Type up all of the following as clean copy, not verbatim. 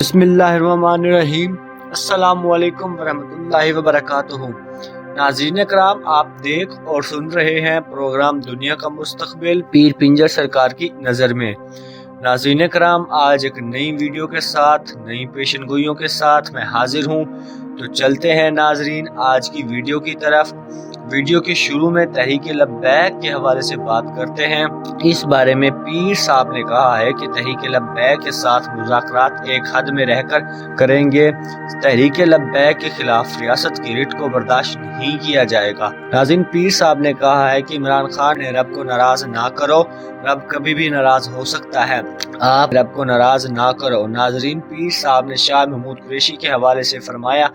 बिस्मिल्लाहिर्रहमानिर्रहीम। अस्सलाम वालेकुम वरहमतुल्लाहि वबरकातुहू। नाज़रीन करام, आप देख और सुन रहे हैं प्रोग्राम दुनिया का मुस्तकबिल पीर पिंजर सरकार की नज़र में। नाज़रीन करام, आज एक नई वीडियो के साथ, नई पेशन गोइयों के साथ मैं हाजिर हूँ। तो चलते हैं नाज़रीन आज की वीडियो की तरफ। वीडियो के शुरू में तहरीक लब्बैक के हवाले से बात करते हैं। इस बारे में पीर साहब ने कहा है कि तहरीक लब्बैक के साथ मुज़ाकरात एक हद में रहकर करेंगे। तहरीक लब्बैक के खिलाफ रियासत की रिट को बर्दाश्त नहीं किया जाएगा। नाज़रीन, पीर साहब ने कहा है कि इमरान खान ने रब को नाराज ना करो, रब कभी भी नाराज हो सकता है, आप रब को नाराज ना करो। नाज़रीन, पीर साहब ने शाह महमूद कुरैशी के हवाले से फरमाया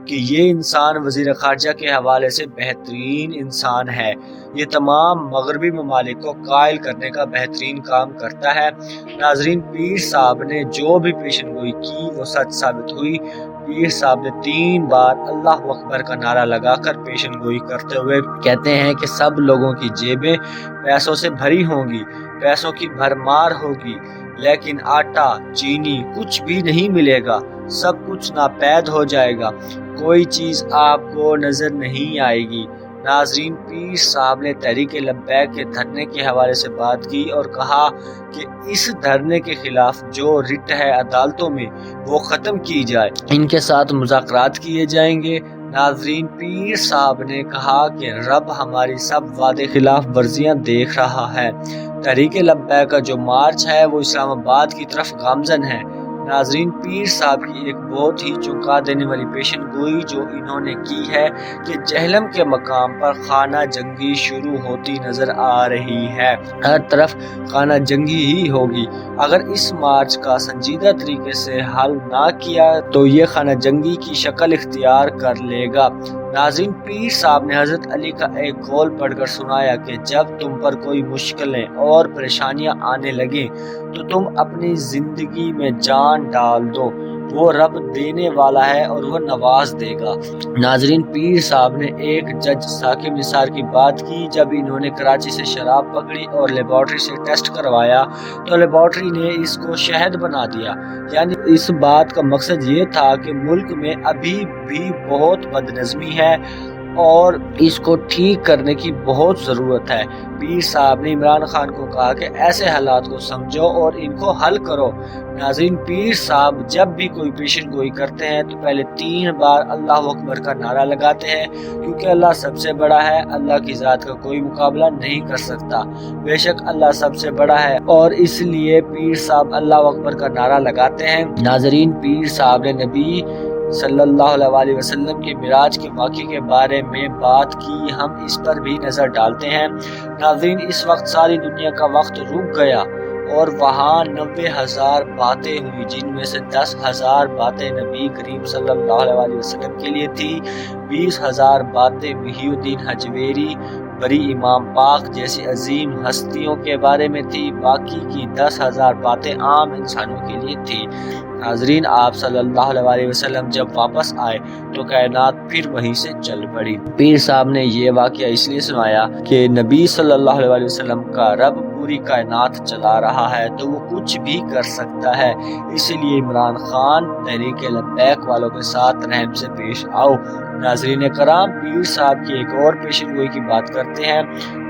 कि ये इंसान वज़ीर ख़ारजा के हवाले से बेहतरीन इंसान है, ये तमाम मगरबी ममालिक को कायल करने का बेहतरीन काम करता है। नाज़रीन, पीर साहब ने जो भी पेशन गोई की वो सच साबित हुई। पीर साहब ने 3 बार अल्लाह अकबर का नारा लगाकर पेशन गोई करते हुए कहते हैं कि सब लोगों की जेबें पैसों से भरी होंगी, पैसों की भरमार होगी, लेकिन आटा चीनी कुछ भी नहीं मिलेगा, सब कुछ नापैद हो जाएगा, कोई चीज़ आपको नजर नहीं आएगी। नाज़रीन, पीर साहब ने तहरीक लब्बैक के धरने के हवाले से बात की और कहा कि इस धरने के खिलाफ जो रिट है अदालतों में वो ख़त्म की जाए, इनके साथ मुज़ाकरात किए जाएंगे। नाज़रीन, पीर साहब ने कहा कि रब हमारी सब वादे खिलाफ वर्जियाँ देख रहा है। तहरीक लब्बैक का जो मार्च है वो इस्लामाबाद की तरफ गामजन है। नाज़रीन, पीर साहब की एक बहुत ही चौंका देने वाली पेशन गोई जो इन्होंने की है कि जहलम के मकाम पर खाना जंगी शुरू होती नजर आ रही है। हर तरफ खाना जंगी ही होगी। अगर इस मार्च का संजीदा तरीके से हल ना किया तो ये खाना जंगी की शक्ल इख्तियार कर लेगा। नाज़रीन, पीर साहब ने हज़रत अली का एक कौल पढ़कर सुनाया कि जब तुम पर कोई मुश्किलें और परेशानियां आने लगे तो तुम अपनी जिंदगी में जान डाल दो, वो रब देने वाला है और वो नवाज देगा। नाज़रीन, पीर साहब ने एक जज साकिब निसार की बात की। जब इन्होंने कराची से शराब पकड़ी और लेबॉर्ट्री से टेस्ट करवाया तो लेबॉर्ट्री ने इसको शहद बना दिया। यानी इस बात का मकसद ये था कि मुल्क में अभी भी बहुत बदनज़मी है और इसको ठीक करने की बहुत ज़रूरत है। पीर साहब ने इमरान खान को कहा कि ऐसे हालात को समझो और इनको हल करो। नाज़रीन, पीर साहब जब भी कोई पेशन गोई करते हैं तो पहले 3 बार अल्लाह अकबर का नारा लगाते हैं, क्योंकि अल्लाह सबसे बड़ा है, अल्लाह की ज़ात का कोई मुकाबला नहीं कर सकता। बेशक अल्लाह सबसे बड़ा है और इसलिए पीर साहब अल्लाह अकबर का नारा लगाते हैं। नाज़रीन, पीर साहब ने नबी सल्लल्लाहु अलैहि वसल्लम के मिराज के वाक़े के बारे में बात की, हम इस पर भी नज़र डालते हैं। नाज़रीन, इस वक्त सारी दुनिया का वक्त रुक गया और वहाँ 90,000 बातें हुई, जिनमें से 10,000 बातें नबी करीम सल्लल्लाहु अलैहि वसल्लम के लिए थी, 20,000 बातें मुहीउद्दीन हजवेरी बरी इमाम पाक जैसी अजीम हस्तियों के बारे में थी, बाकी की 10,000 बातें आम इंसानों के लिए थी। नाज़रीन, आप सल्लल्लाहु अलैहि वसल्लम जब वापस आए तो कायनात फिर वहीं से चल पड़ी। पीर साहब ने ये वाक़या इसलिए सुनाया कि नबी सल्लल्लाहु अलैहि वसल्लम का रब पूरी कायनात चला रहा है तो वो कुछ भी कर सकता है, इसलिए इमरान खान तहरीक लब्बैक वालों के साथ रहम से पेश आओ। नाज़रीन कराम, पीर साहब की एक और पेशन गोई की बात करते हैं।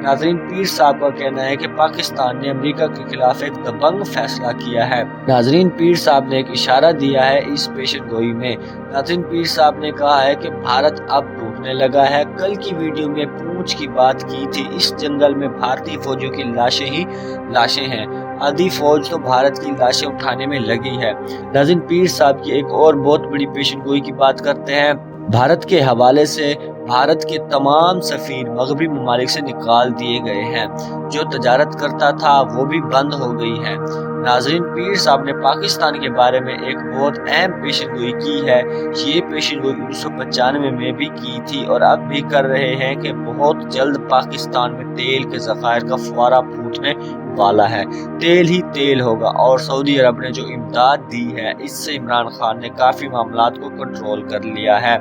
नाज़रीन, पीर साहब का कहना है कि पाकिस्तान ने अमेरिका के खिलाफ एक दबंग फैसला किया है। नाज़रीन, पीर साहब ने एक इशारा दिया है इस पेशन गोई में। नाज़रीन, पीर साहब ने कहा है कि भारत अब डूबने लगा है। कल की वीडियो में पूंछ की बात की थी, इस जंगल में भारतीय फौजियों की लाशें ही लाशें हैं, आधी फौज तो भारत की लाशें उठाने में लगी है। नाज़रीन, पीर साहब की एक और बहुत बड़ी पेशन गोई की बात करते हैं। भारत के हवाले से भारत के तमाम सफ़ीर मगरबी ममालिक से निकाल दिए गए हैं, जो तजारत करता था वो भी बंद हो गई है। नाज़रीन, पीर साहब ने पाकिस्तान के बारे में एक बहुत अहम पेशन गोई की है। ये पेशन गोई 1995 में भी की थी और अब भी कर रहे हैं कि बहुत जल्द पाकिस्तान में तेल के ज़खायर का फुवारा फूटने वाला है, तेल ही तेल होगा। और सऊदी अरब ने जो इमदाद दी है इससे इमरान खान ने काफ़ी मामलात को कंट्रोल कर लिया है,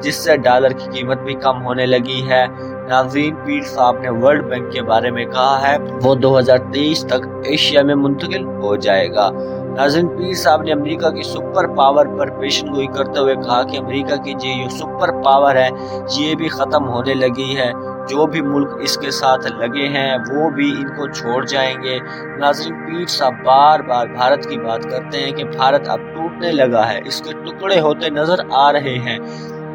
जिससे डॉलर की कीमत भी कम होने लगी है। नाज़रीन, पीर साहब ने वर्ल्ड बैंक के बारे में कहा है वो 2023 तक एशिया में मुंतकिल हो जाएगा। नाज़रीन, पीर साहब ने अमेरिका की सुपर पावर पर पेशेनगोई करते हुए कहा कि अमेरिका की जो सुपर पावर है ये भी ख़त्म होने लगी है। जो भी मुल्क इसके साथ लगे हैं वो भी इनको छोड़ जाएंगे। नाज़रीन, पीर साहब बार बार भारत की बात करते हैं कि भारत अब टूटने लगा है, इसके टुकड़े होते नजर आ रहे हैं,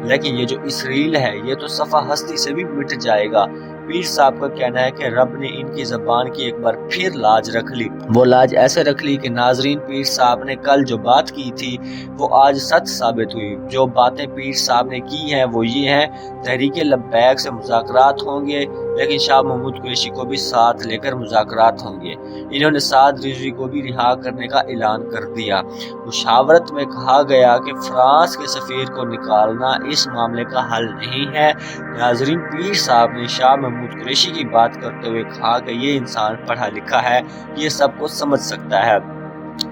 लेकिन ये जो इसराइल है ये तो सफ़ा हस्ती से भी मिट जाएगा। पीर साहब का कहना है कि रब ने इनकी ज़बान की एक बार फिर लाज रख ली। वो लाज ऐसे रख ली कि नाजरीन, पीर साहब ने कल जो बात की थी वो आज सच साबित हुई। जो बातें पीर साहब ने की हैं वो ये हैं, तहरीक लब्बैक से मुज़ाकरात होंगे, लेकिन शाह महमूद कुरैशी को भी साथ लेकर मुज़ाकरात होंगे। इन्होंने साद रिजवी को भी रिहा करने का ऐलान कर दिया। मुशावरत में कहा गया कि फ्रांस के सफ़ीर को निकालना इस मामले का हल नहीं है। नाजरीन, पीर साहब ने शाह महमूद कुरैशी की बात करते हुए कहा कि ये इंसान पढ़ा लिखा है, ये सब कुछ समझ सकता है,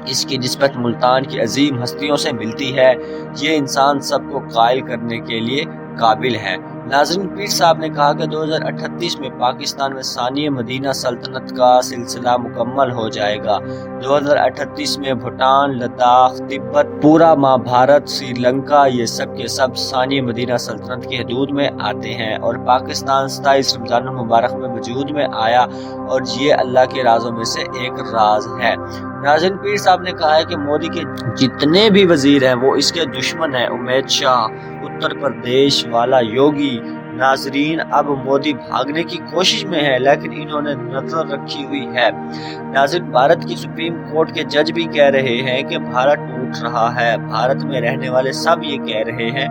इसकी निस्बत मुल्तान की अजीम हस्तियों से मिलती है, ये इंसान सबको कायल करने के लिए काबिल है। नाज़रीन, पीर साहब ने कहा कि 2038 में पाकिस्तान में सानिय मदीना सल्तनत का सिलसिला मुकम्मल हो जाएगा। 2038 में भूटान, लद्दाख, तिब्बत, पूरा महाभारत, श्रीलंका, ये सब के सब सानिय मदीना सल्तनत की हदूद में आते हैं और पाकिस्तान 27 रमज़ान मुबारक में वजूद में आया और ये अल्लाह के राजों में से एक राज है। नाज़रीन, पीर साहब ने कहा है कि मोदी के जितने भी वजीर हैं वो इसके दुश्मन हैं। उमेद शाह, उत्तर प्रदेश वाला योगी। नाजरीन, अब मोदी भागने की कोशिश में है, लेकिन इन्होंने नजर रखी हुई है। नाज़रीन, भारत की सुप्रीम कोर्ट के जज भी कह रहे हैं कि भारत टूट रहा है। भारत में रहने वाले सब ये कह रहे हैं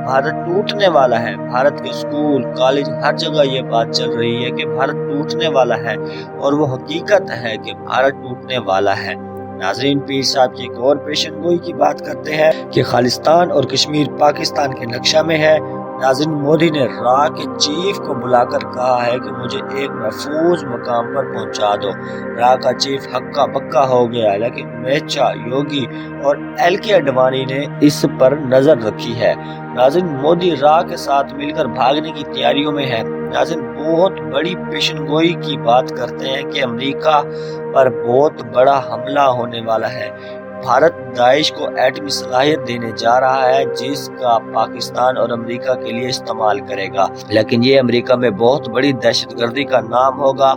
भारत टूटने वाला है। भारत के स्कूल, कॉलेज, हर जगह ये बात चल रही है कि भारत टूटने वाला है और वो हकीकत है कि भारत टूटने वाला है। नाज़रीन, पीर साहब की एक और पेशेनगोई की बात करते हैं कि खालिस्तान और कश्मीर पाकिस्तान के नक्शा में है। नाज़रीन, मोदी ने रा के चीफ को बुलाकर कहा है कि मुझे एक महफूज मकाम पर पहुंचा दो। रा का चीफ हक्का बक्का हो गया, लेकिन उमेद शाह, योगी और एल.के. अडवाणी ने इस पर नजर रखी है। नाज़रीन, मोदी रा के साथ मिलकर भागने की तैयारियों में है। नाज़रीन, बहुत बड़ी पेशेनगोई की बात करते हैं कि अमेरिका पर बहुत बड़ा हमला होने वाला है। भारत दाइश को एटमी सलाहियत देने जा रहा है जिसका पाकिस्तान और अमेरिका के लिए इस्तेमाल करेगा, लेकिन ये अमेरिका में बहुत बड़ी दहशतगर्दी का नाम होगा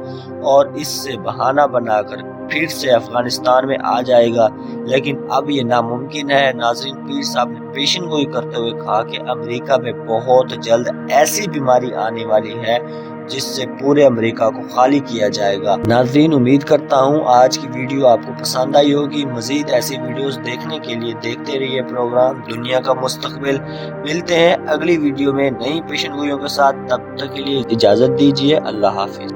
और इससे बहाना बनाकर फिर से अफगानिस्तान में आ जाएगा, लेकिन अब ये नामुमकिन है। नाज़रीन, पीर साहब ने पेशेनगोई करते हुए कहा कि अमेरिका में बहुत जल्द ऐसी बीमारी आने वाली है जिससे पूरे अमेरिका को खाली किया जाएगा। नाज़रीन, उम्मीद करता हूँ आज की वीडियो आपको पसंद आई होगी। मजीद ऐसी वीडियोस देखने के लिए देखते रहिए प्रोग्राम दुनिया का मुस्तकबिल। मिलते हैं अगली वीडियो में नई पेशेनगोइयों के साथ, तब तक के लिए इजाज़त दीजिए। अल्लाह हाफिज।